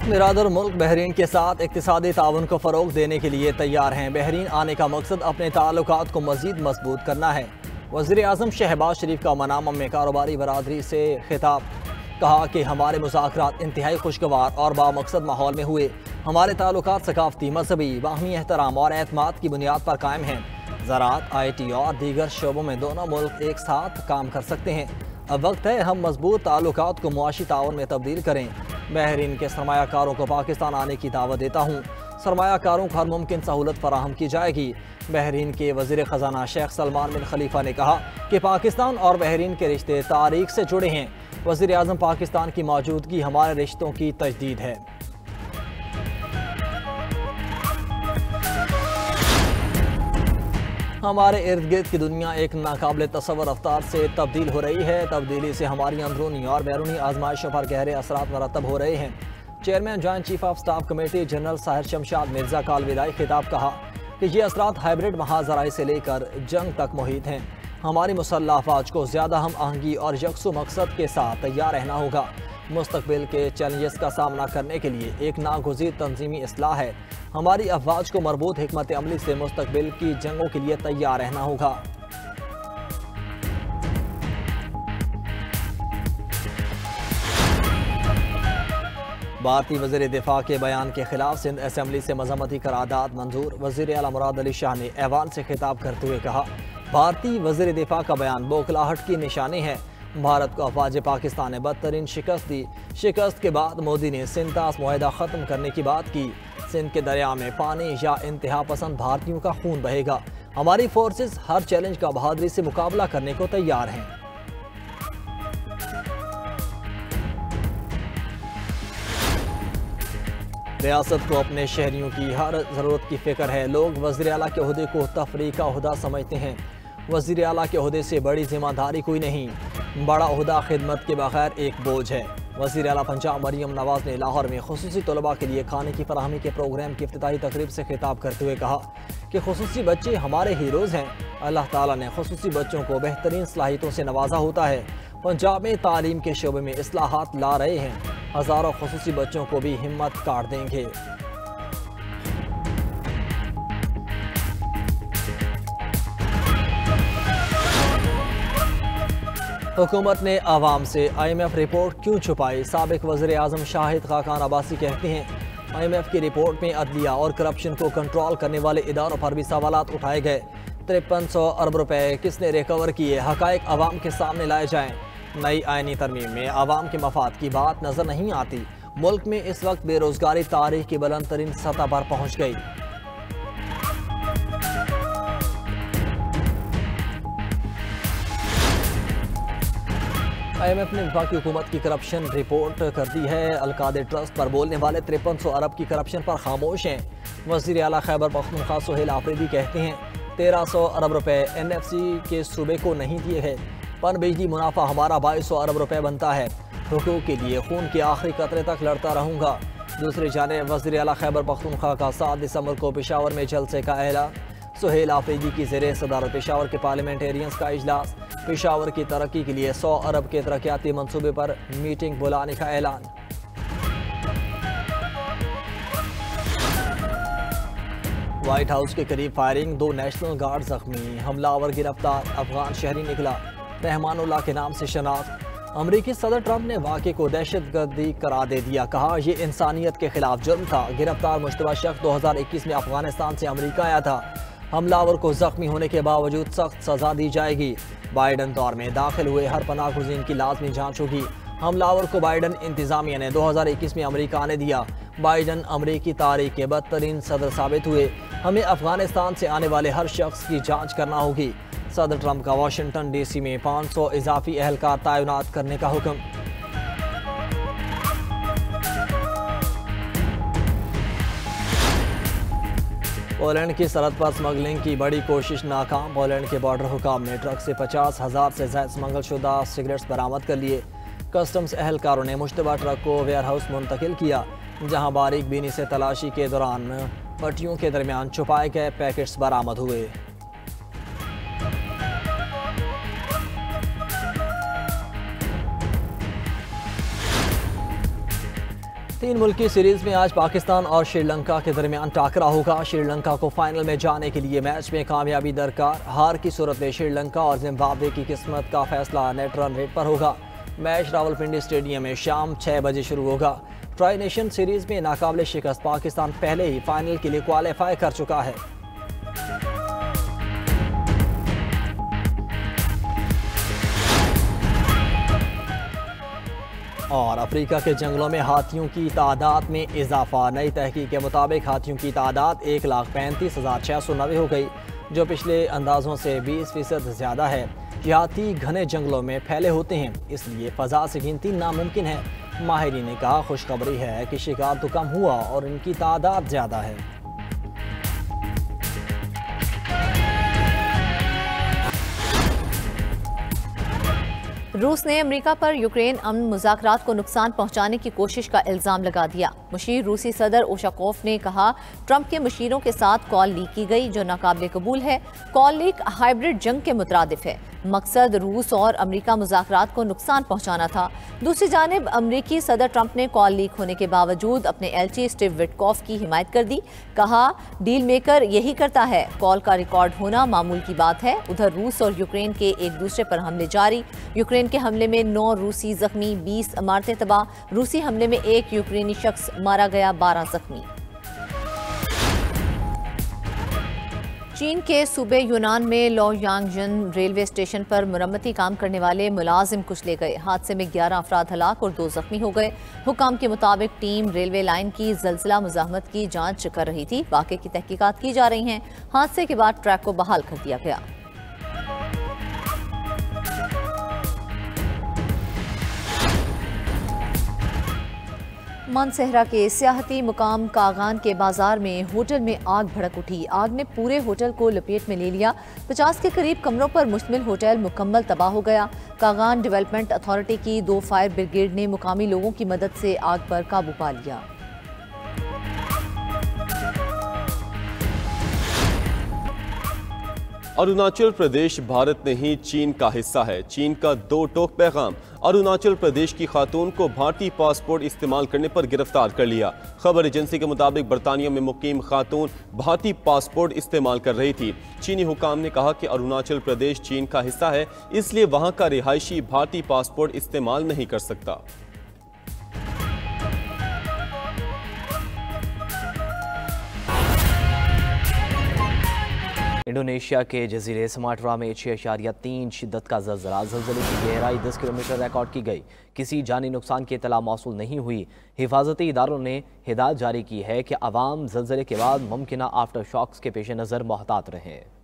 बिरादर मुल्क बहरीन के साथ इक्तिसादी ताउन को फ़रोग देने के लिए तैयार हैं। बहरीन आने का मकसद अपने ताल्लुकात को मज़ीद मजबूत करना है। वज़ीर आज़म शहबाज शरीफ का मनामा में कारोबारी बरादरी से खिताब, कहा कि हमारे मुज़ाकरात इंतहाई खुशगवार और बामकसद माहौल में हुए। हमारे ताल्लुकात सकाफ़ती, मजहबी, बाहमी एहतराम और एतमाद की बुनियाद पर कायम हैं। ज़राअत, IT और दीगर शोबों में दोनों मुल्क एक साथ काम कर सकते हैं। अब वक्त है हम मजबूत ताल्लुकात को मुआशी ताउन में तब्दील करें। बहरीन के सरमायाकारों को पाकिस्तान आने की दावत देता हूँ। सरमायाकारों को हर मुमकिन सहूलत फराहम की जाएगी। बहरीन के वज़ीर ख़जाना शेख सलमान बिन खलीफा ने कहा कि पाकिस्तान और बहरीन के रिश्ते तारीख से जुड़े हैं। वज़ीर आज़म, पाकिस्तान की मौजूदगी हमारे रिश्तों की तजदीद है। हमारे इर्द गिर्द की दुनिया एक नाकाबिल तसव्वुर रफ्तार से तब्दील हो रही है। तब्दीली से हमारी अंदरूनी और बैरूनी आजमाइशों पर गहरे असरात मरतब हो रहे हैं। Chairman joint chief of staff committee general Sahir Shamshad Mirza का अलविदाई खिताब, कहा कि ये असरात हाइब्रिड महाजराई से लेकर जंग तक मुहित हैं। हमारी मुसल्लह अफवाज को ज़्यादा हम आहंगी और यकसू मकसद के साथ तैयार रहना होगा। मुस्तकबिल के चैलेंजेस का सामना करने के लिए एक नागुज़ीर तंजीमी इस्लाह है। हमारी अफवाज को मरबूत हिकमत अमली से मुस्तकबिल की जंगों के लिए तैयार रहना होगा। भारतीय वज़ीर दिफा के बयान के खिलाफ सिंध असम्बली से मजम्मती करारदाद मंजूर। वज़ीर आला मुराद अली शाह ने ऐवान से खिताब करते हुए कहा, भारतीय वज़ीर दिफा का बयान बौखलाहट की निशानी है। भारत को अफवाज पाकिस्तान ने बदतरीन शिकस्त दी। शिकस्त के बाद मोदी ने सिंध तास मुआहदा ख़त्म करने की बात की। सिंध के दरिया में पानी या इंतहा पसंद भारतीयों का खून बहेगा। हमारी फोर्सेस हर चैलेंज का बहादुरी से मुकाबला करने को तैयार हैं। रियासत को अपने शहरियों की हर ज़रूरत की फ़िक्र है। लोग वज़ीर आला के ओहदे को तफरीह का ओहदा समझते हैं। वज़ीर आला के ओहदे से बड़ी जिम्मेदारी कोई नहीं। बड़ा ओहदा खिदमत के बगैर एक बोझ है। वज़ीर आला पंजाब मरियम नवाज़ ने लाहौर में खुसूसी तलबा के लिए खाने की फराहमी के प्रोग्राम की इफ्तिताही तकरीब से खिताब करते हुए कहा कि खुसूसी बच्चे हमारे हीरोज़ हैं। अल्लाह ताला ने खुसूसी बच्चों को बेहतरीन सलाहियतों से नवाजा होता है। पंजाब में तालीम के शोबे में इस्लाहात ला रहे हैं। हज़ारों खुसूसी बच्चों को भी हिम्मत काट देंगे। हुकूमत ने आवाम से IMF रिपोर्ट क्यों छुपाई। साबिक वज़ीर आज़म शाहिद खाकान अब्बासी कहते हैं, IMF की रिपोर्ट में अदलिया और करप्शन को कंट्रोल करने वाले इदारों पर भी सवालात उठाए गए। 5300 अरब रुपए किसने रिकवर किए, हक़ाइक़ आवाम के सामने लाए जाएं। नई आइनी तरमीम में आवाम के मफाद की बात नजर नहीं आती। मुल्क में इस वक्त बेरोजगारी तारीख की बुलंद तरीन सतह पर पहुँच गई। IMF ने वफाकी हुकूमत की करप्शन रिपोर्ट कर दी है। अलकादे ट्रस्ट पर बोलने वाले 5300 अरब की करप्शन पर खामोश हैं। वज़ीर आला खैबर पख्तूनख्वा सुहेल आफरीदी कहते हैं, 1300 अरब रुपए NFC के सूबे को नहीं दिए हैं। पन बिजली मुनाफा हमारा 2200 अरब रुपए बनता है। हुकूक के लिए खून के आखिरी कतरे तक लड़ता रहूँगा। दूसरी जानिब वज़ीर आला खैबर पख्तूनख्वा का 7 दिसंबर को पेशावर में जलसे का ऐलान। सुहेल आफरीदी की ज़ेरे सदारत पेशावर के पार्लियामेंटेरियंस का इजलास। पेशावर की तरक्की के लिए 100 अरब के तरक्याती मनसूबे पर मीटिंग बुलाने का ऐलान। व्हाइट हाउस के करीब फायरिंग, 2 नेशनल गार्ड जख्मी, हमलावर गिरफ्तार, अफगान शहरी निकला, रहमानुल्लाह के नाम से शनाख्त। अमरीकी सदर ट्रंप ने वाक़े को दहशतगर्दी करार दे दिया। कहा यह इंसानियत के खिलाफ जुर्म था। गिरफ्तार मुश्तबा शख्स 2021 में अफगानिस्तान से अमरीका आया था। हमलावर को जख्मी होने के बावजूद सख्त सजा दी जाएगी। बाइडन दौर में दाखिल हुए हर पनाहगुज़ीन की लाजमी जांच होगी। हमलावर को बाइडन इंतजामिया ने 2021 में अमरीका आने दिया। बाइडन अमरीकी तारीख के बदतरीन सदर साबित हुए। हमें अफगानिस्तान से आने वाले हर शख्स की जांच करना होगी। सदर ट्रंप का वाशिंगटन DC में 500 इजाफी एहलकार तैनात करने का हुक्म। पोलैंड की सरहद पर स्मगलिंग की बड़ी कोशिश नाकाम। पोलैंड के बॉर्डर हुकाम ने ट्रक से 50,000 से ज़ायद स्मगलशुदा सिगरेट्स बरामद कर लिए। कस्टम्स एहलकारों ने मुश्तबा ट्रक को वेयर हाउस मुंतकिल किया, जहां बारीक बीनी से तलाशी के दौरान पट्टियों के दरमियान छुपाए गए पैकेट्स बरामद हुए। 3 मुल्की सीरीज में आज पाकिस्तान और श्रीलंका के दरमियान टाकरा होगा। श्रीलंका को फाइनल में जाने के लिए मैच में कामयाबी दरकार। हार की सूरत में श्रीलंका और जिम्बाब्वे की किस्मत का फैसला नेट रन रेट पर होगा। मैच रावलपिंडी स्टेडियम में शाम 6 बजे शुरू होगा। ट्राई नेशन सीरीज में नाकाबिले शिकस्त पाकिस्तान पहले ही फाइनल के लिए क्वालिफाई कर चुका है। और अफ्रीका के जंगलों में हाथियों की तादाद में इजाफा। नई तहकीक के मुताबिक हाथियों की तादाद 1,35,690 हो गई, जो पिछले अंदाजों से 20% ज़्यादा है। ये हाथी घने जंगलों में फैले होते हैं, इसलिए फ़ज़ा से गिनती नामुमकिन है। माहिरीन ने कहा खुशखबरी है कि शिकार तो कम हुआ और इनकी तादाद ज़्यादा है। रूस ने अमेरिका पर यूक्रेन अमन मुज़ाकरात को नुकसान पहुंचाने की कोशिश का इल्ज़ाम लगा दिया। मुशीर रूसी सदर उशाकोफ ने कहा ट्रंप के मुशीरों के साथ कॉल लीक की गई, जो नाकाबिले कबूल है। कॉल लीक हाइब्रिड जंग के मुतरादिफ है। मकसद रूस और अमेरिका मुज़ाकरात को नुकसान पहुंचाना था। दूसरी जानिब अमेरिकी सदर ट्रंप ने कॉल लीक होने के बावजूद अपने एलची स्टीव विटकॉफ की हिमायत कर दी। कहा डील मेकर यही करता है, कॉल का रिकॉर्ड होना मामूल की बात है। उधर रूस और यूक्रेन के एक दूसरे पर हमले जारी। यूक्रेन के हमले में 9 रूसी जख्मी, 20 इमारतें तबाह। रूसी हमले में 1 यूक्रेनी शख्स मारा गया, 12 जख्मी। चीन के सूबे यूनान में लोयांगजन रेलवे स्टेशन पर मुरम्मती काम करने वाले मुलाजिम कुचले गए। हादसे में 11 अफराद हलाक और 2 जख्मी हो गए। हुकाम के मुताबिक टीम रेलवे लाइन की ज़लज़ला मुज़ाहमत की जांच कर रही थी। वाक़े की तहकीकात की जा रही हैं। हादसे के बाद ट्रैक को बहाल कर दिया गया। मानसहरा के सियाहती मुकाम कागान के बाजार में होटल में आग भड़क उठी। आग ने पूरे होटल को लपेट में ले लिया। 50 के करीब कमरों पर मुश्तमिल होटल मुकम्मल तबाह हो गया। कागान डेवलपमेंट अथॉरिटी की 2 फायर ब्रिगेड ने मुकामी लोगों की मदद से आग पर काबू पा लिया। अरुणाचल प्रदेश भारत नहीं चीन का हिस्सा है। चीन का 2 टोक पैगाम। अरुणाचल प्रदेश की खातून को भारतीय पासपोर्ट इस्तेमाल करने पर गिरफ्तार कर लिया। खबर एजेंसी के मुताबिक बरतानिया में मुकीम खातून भारतीय पासपोर्ट इस्तेमाल कर रही थी। चीनी हुकाम ने कहा कि अरुणाचल प्रदेश चीन का हिस्सा है, इसलिए वहां का रिहायशी भारतीय पासपोर्ट इस्तेमाल नहीं कर सकता। इंडोनेशिया के जजीरे सुमात्रा में 6.3 शिद्दत का ज़लज़ला। ज़लज़ले की गहराई 10 किलोमीटर रिकॉर्ड की गई। किसी जानी नुकसान की इत्तला मौसूल नहीं हुई। हिफाजती इदारों ने हिदायत जारी की है कि अवाम ज़लज़ले के बाद मुमकिना आफ्टर शॉक्स के पेश नज़र मोहतात रहें।